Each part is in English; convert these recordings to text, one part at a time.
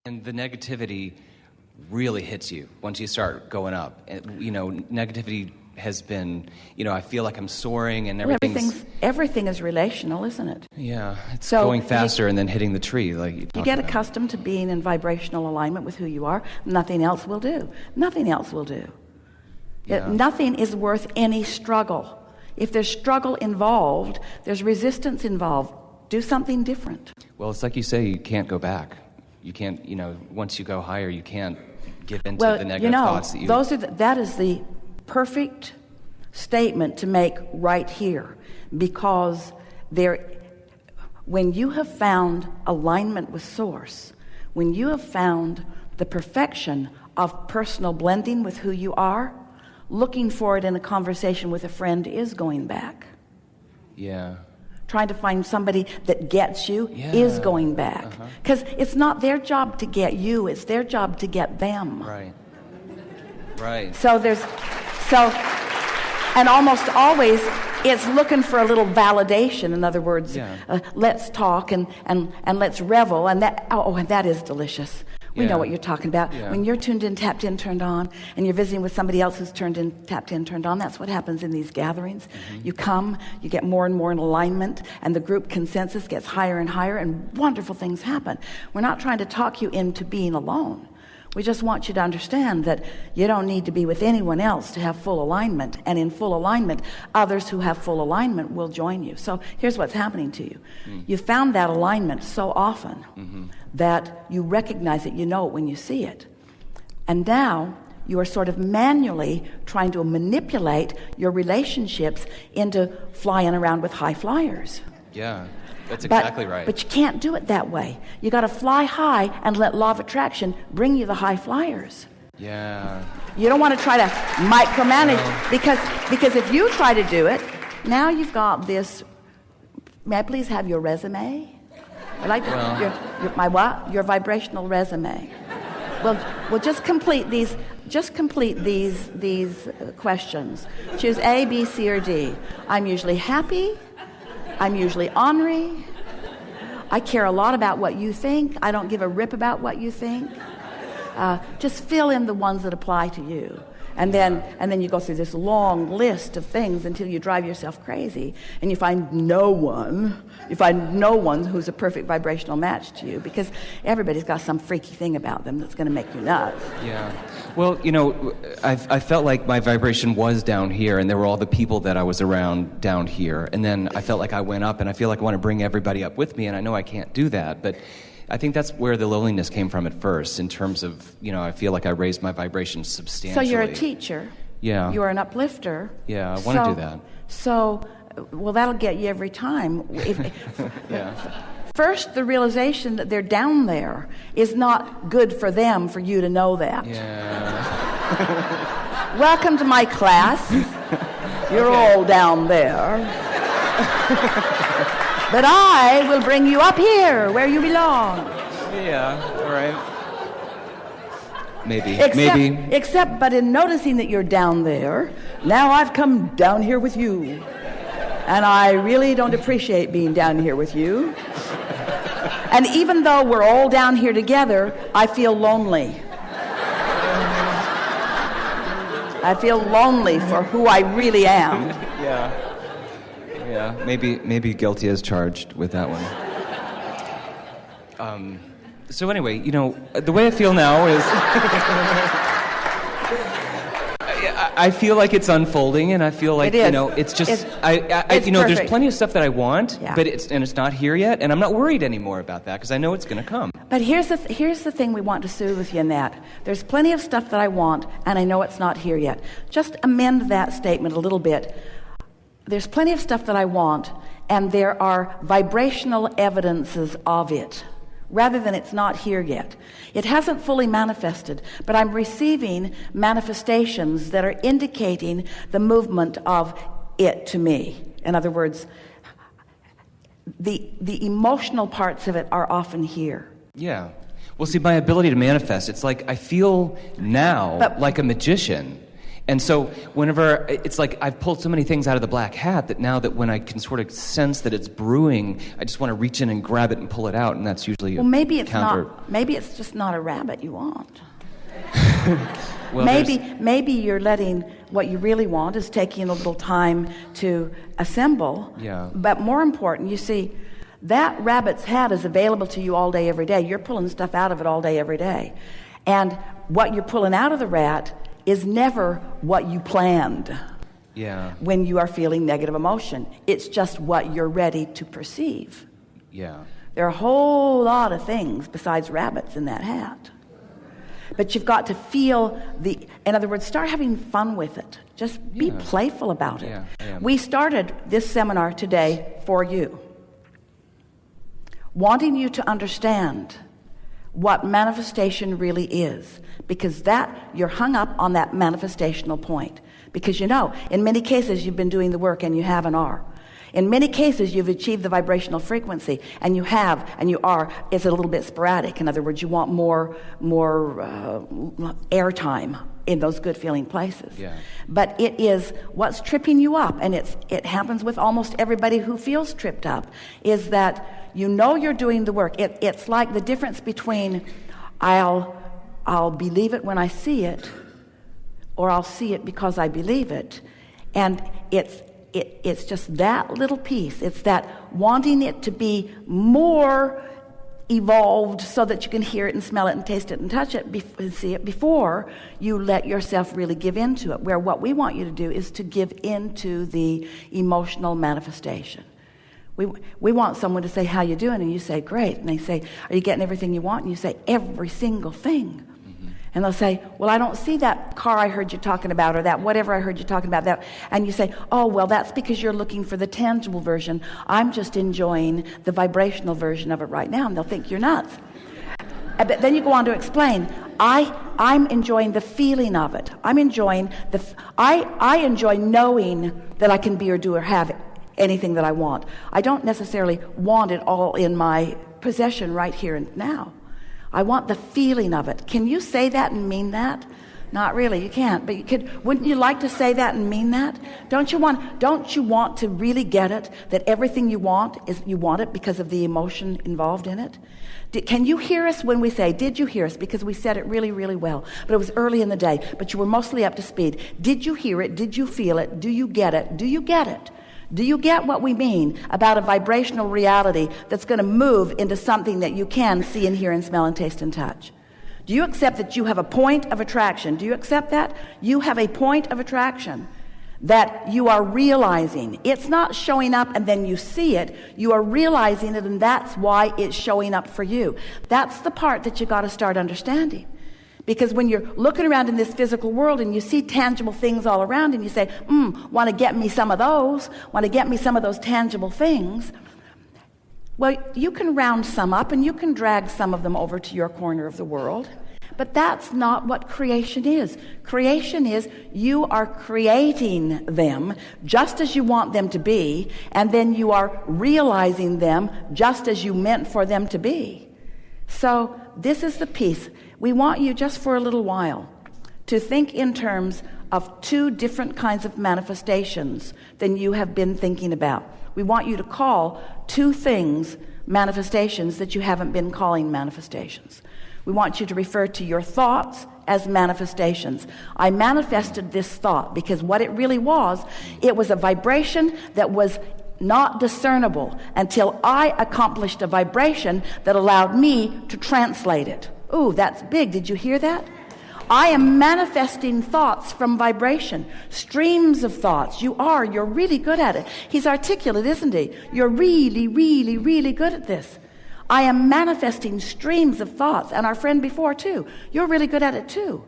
And the negativity really hits you once you start going up. Negativity has been, I feel like I'm soaring and everything is relational, isn't it? Yeah, it's going faster and then hitting the tree. You get accustomed to being in vibrational alignment with who you are. Nothing else will do. Nothing else will do. Yeah. Nothing is worth any struggle. If there's struggle involved, there's resistance involved. Do something different. Well, it's like you say, you can't go back. You can't, once you go higher, you can't give into the negative thoughts that you... that is the perfect statement to make right here, because when you have found alignment with Source, when you have found the perfection of personal blending with who you are, looking for it in a conversation with a friend is going back. Yeah. Trying to find somebody that gets you is going back. Because it's not their job to get you, it's their job to get them. Right. And almost always it's looking for a little validation. In other words, let's talk and let's revel, and that is delicious. We know what you're talking about. Yeah. When you're tuned in, tapped in, turned on, and you're visiting with somebody else who's turned in, tapped in, turned on, that's what happens in these gatherings. You come, you get more and more in alignment, and the group consensus gets higher and higher, and wonderful things happen. We're not trying to talk you into being alone. We just want you to understand that you don't need to be with anyone else to have full alignment. And in full alignment, others who have full alignment will join you. So here's what's happening to you. You found that alignment so often that you recognize it, you know it when you see it. And now you are sort of manually trying to manipulate your relationships into flying around with high flyers. Yeah. That's exactly right. But you can't do it that way. You got to fly high and let law of attraction bring you the high flyers. Yeah. You don't want to try to micromanage because if you try to do it, now you've got this. May I please have your resume? I'd like to, your vibrational resume. Well, just complete these. Just complete these questions. Choose A, B, C, or D. I'm usually happy. I'm usually ornery. I care a lot about what you think. I don't give a rip about what you think. Just fill in the ones that apply to you. And then you go through this long list of things until you drive yourself crazy and you find no one who's a perfect vibrational match to you, because everybody's got some freaky thing about them that's going to make you nuts. Yeah. Well, I felt like my vibration was down here, and there were all the people that I was around down here. And then I felt like I went up, and I feel like I want to bring everybody up with me, and I know I can't do that. But I think that's where the loneliness came from at first, in terms of, I feel like I raised my vibration substantially. So you're a teacher. Yeah. You're an uplifter. Yeah, I want to do that. So, that'll get you every time. Yeah. First, the realization that they're down there is not good for them, for you to know that. Yeah. Welcome to my class. You're all down there. But I will bring you up here where you belong. Yeah, all right. Maybe. Except, but in noticing that you're down there, now I've come down here with you. And I really don't appreciate being down here with you. And even though we're all down here together, I feel lonely. I feel lonely for who I really am. Yeah, maybe guilty as charged with that one. So anyway, the way I feel now is I feel like it's unfolding, and I feel like it's just there's plenty of stuff that I want, but it's not here yet, and I'm not worried anymore about that because I know it's going to come. But here's the thing we want to soothe with you in that. There's plenty of stuff that I want, and I know it's not here yet. Just amend that statement a little bit. There's plenty of stuff that I want, and there are vibrational evidences of it, rather than it's not here yet. It hasn't fully manifested, but I'm receiving manifestations that are indicating the movement of it to me. In other words, the emotional parts of it are often here. Yeah. Well, see, my ability to manifest, it's like I feel now like a magician. And so whenever, it's like I've pulled so many things out of the black hat that now that when I can sort of sense that it's brewing, I just want to reach in and grab it and pull it out, and that's usually well, maybe it's counter. maybe it's just not a rabbit you want. Well, maybe you're letting what you really want is taking a little time to assemble. Yeah. But more important, you see, that rabbit's head is available to you all day, every day. You're pulling stuff out of it all day, every day. And what you're pulling out of the rat is never what you planned. Yeah. When you are feeling negative emotion. It's just what you're ready to perceive. Yeah. There are a whole lot of things besides rabbits in that hat. But you've got to feel in other words, start having fun with it. Just be playful about it. Yeah. We started this seminar today for you, wanting you to understand what manifestation really is, because that you're hung up on that manifestational point. Because in many cases you've been doing the work and you have and are. In many cases you've achieved the vibrational frequency and you have and you are. It's a little bit sporadic. In other words, you want more airtime in those good feeling places. Yeah. But it is what's tripping you up, and it happens with almost everybody who feels tripped up, is that you're doing the work. It's like the difference between I'll believe it when I see it, or I'll see it because I believe it. And it's just that little piece. It's that wanting it to be more evolved so that you can hear it and smell it and taste it and touch it and see it before you let yourself really give into it. Where what we want you to do is to give into the emotional manifestation. We want someone to say, how you doing? And you say, great. And they say, are you getting everything you want? And you say, every single thing. And they'll say, well, I don't see that car I heard you talking about, or that whatever I heard you talking about. That. And you say, oh, well, that's because you're looking for the tangible version. I'm just enjoying the vibrational version of it right now. And they'll think you're nuts. But then you go on to explain, I'm enjoying the feeling of it. I'm enjoying I enjoy knowing that I can be or do or have anything that I want. I don't necessarily want it all in my possession right here and now. I want the feeling of it. Can you say that and mean that? Not really, you can't. But you could. Wouldn't you like to say that and mean that? Don't you want to really get it, that everything you want is you want it because of the emotion involved in it? Can you hear us when we say, did you hear us? Because we said it really, really well. But it was early in the day, but you were mostly up to speed. Did you hear it? Did you feel it? Do you get it? Do you get it? Do you get what we mean about a vibrational reality that's going to move into something that you can see and hear and smell and taste and touch? Do you accept that you have a point of attraction? Do you accept that? You have a point of attraction that you are realizing. It's not showing up and then you see it. You are realizing it, and that's why it's showing up for you. That's the part that you got to start understanding. Because when you're looking around in this physical world and you see tangible things all around and you say, want to get me some of those, want to get me some of those tangible things, well, you can round some up and you can drag some of them over to your corner of the world. But that's not what creation is. Creation is you are creating them just as you want them to be, and then you are realizing them just as you meant for them to be. So this is the piece. We want you just for a little while to think in terms of two different kinds of manifestations than you have been thinking about. We want you to call two things manifestations that you haven't been calling manifestations. We want you to refer to your thoughts as manifestations. I manifested this thought because what it really was, it was a vibration that was not discernible until I accomplished a vibration that allowed me to translate it. Ooh, that's big. Did you hear that? I am manifesting thoughts from vibration, streams of thoughts. You're really good at it. He's articulate, isn't he? You're really, really, really good at this. I am manifesting streams of thoughts, and our friend before too. You're really good at it too.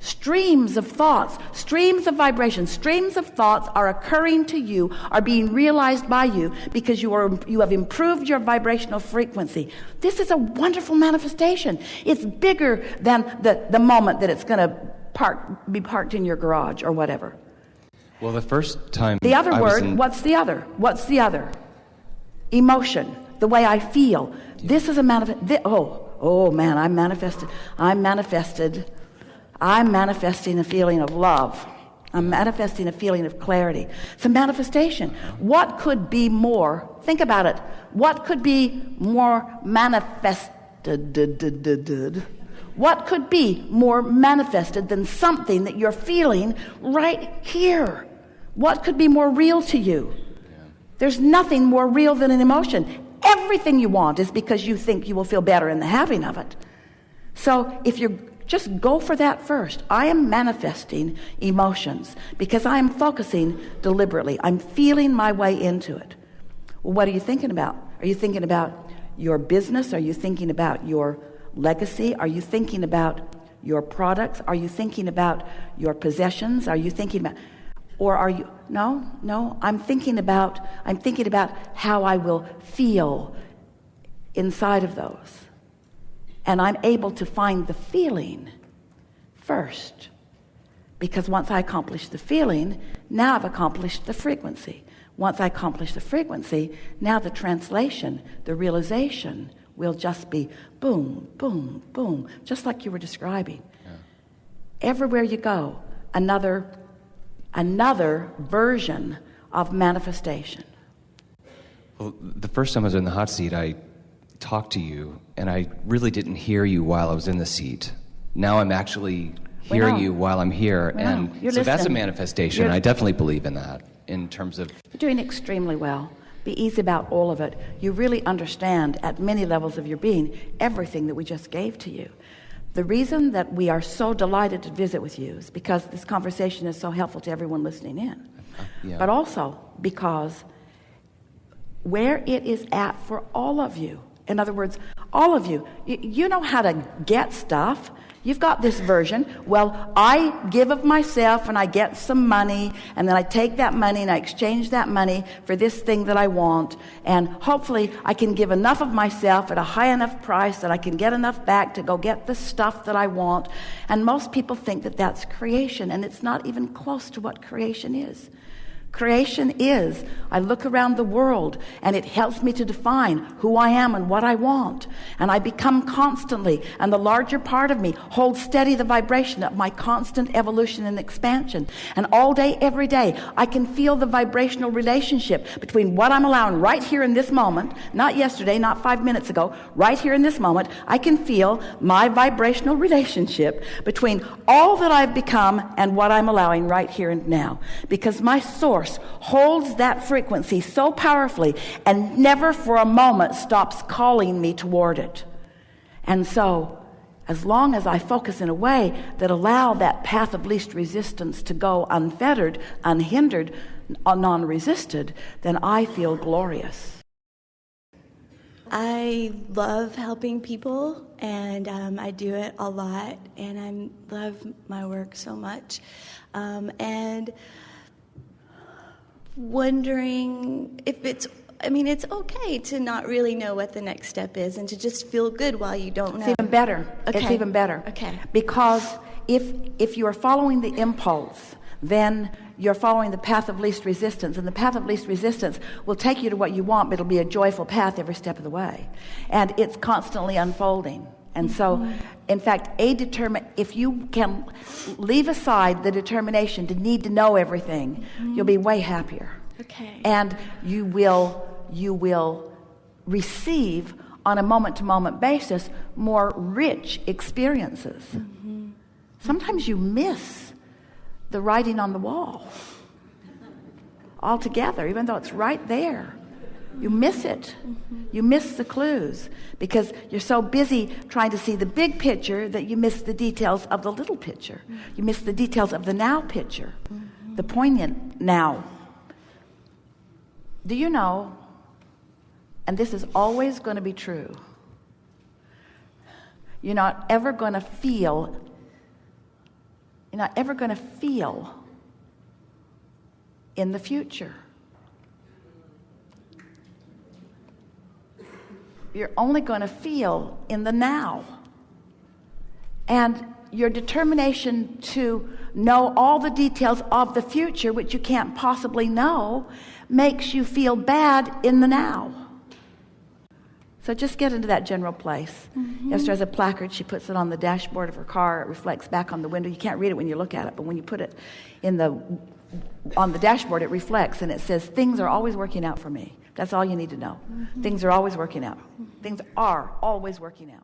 Streams of thoughts, streams of vibrations, streams of thoughts are occurring to you, are being realized by you because you have improved your vibrational frequency. This is a wonderful manifestation. It's bigger than the moment that it's going to be parked in your garage or whatever. Well, the first time the other word, what's the other? What's the other? Emotion, the way I feel. This is a oh man, I'm manifesting a feeling of love. I'm manifesting a feeling of clarity. It's a manifestation. What could be more, think about it, what could be more manifested? What could be more manifested than something that you're feeling right here? What could be more real to you? There's nothing more real than an emotion. Everything you want is because you think you will feel better in the having of it. So if you're just go for that first. I am manifesting emotions because I am focusing deliberately. I'm feeling my way into it. Well, what are you thinking about? Are you thinking about your business? Are you thinking about your legacy? Are you thinking about your products? Are you thinking about your possessions? Are you thinking about, or are you, no, I'm thinking about how I will feel inside of those. And I'm able to find the feeling first. Because once I accomplish the feeling, now I've accomplished the frequency. Once I accomplish the frequency, now the translation, the realization will just be boom, boom, boom, just like you were describing. Yeah. Everywhere you go, another version of manifestation. Well, the first time I was in the hot seat, I talked to you, and I really didn't hear you while I was in the seat. Now I'm actually hearing you while I'm here, and so listening. That's a manifestation. I definitely believe in that in terms of... You're doing extremely well. Be easy about all of it. You really understand at many levels of your being everything that we just gave to you. The reason that we are so delighted to visit with you is because this conversation is so helpful to everyone listening in. Yeah. But also because where it is at for all of you, in other words, all of you, you know how to get stuff. You've got this version. Well, I give of myself and I get some money, and then I take that money and I exchange that money for this thing that I want, and hopefully I can give enough of myself at a high enough price that I can get enough back to go get the stuff that I want. And most people think that that's creation, and it's not even close to what creation is. Creation is, I look around the world and it helps me to define who I am and what I want. And I become constantly, and the larger part of me holds steady the vibration of my constant evolution and expansion. And all day, every day, I can feel the vibrational relationship between what I'm allowing right here in this moment, not yesterday, not 5 minutes ago, right here in this moment. I can feel my vibrational relationship between all that I've become and what I'm allowing right here and now. Because my source holds that frequency so powerfully and never for a moment stops calling me toward it. And so as long as I focus in a way that allow that path of least resistance to go unfettered, unhindered, non-resisted, then I feel glorious. I love helping people, and I do it a lot, and I love my work so much. And wondering if it's okay to not really know what the next step is and to just feel good while you don't know. It's even better. Okay. It's even better. Okay. Because if you are following the impulse, then you're following the path of least resistance, and the path of least resistance will take you to what you want, but it'll be a joyful path every step of the way. And it's constantly unfolding. And so, in fact, if you can leave aside the determination to need to know everything, you'll be way happier. Okay. And you will receive on a moment-to-moment basis more rich experiences. Mm-hmm. Sometimes you miss the writing on the wall altogether, even though it's right there. You miss it. Mm-hmm. You miss the clues because you're so busy trying to see the big picture that you miss the details of the little picture. Mm-hmm. You miss the details of the now picture, the poignant now. Do you know, and this is always going to be true, you're not ever going to feel in the future. You're only going to feel in the now. And your determination to know all the details of the future, which you can't possibly know, makes you feel bad in the now. So just get into that general place. Esther has a placard. She puts it on the dashboard of her car. It reflects back on the window. You can't read it when you look at it, but when you put it on the dashboard, it reflects, and it says, things are always working out for me. That's all you need to know. Things are always working out. Things are always working out.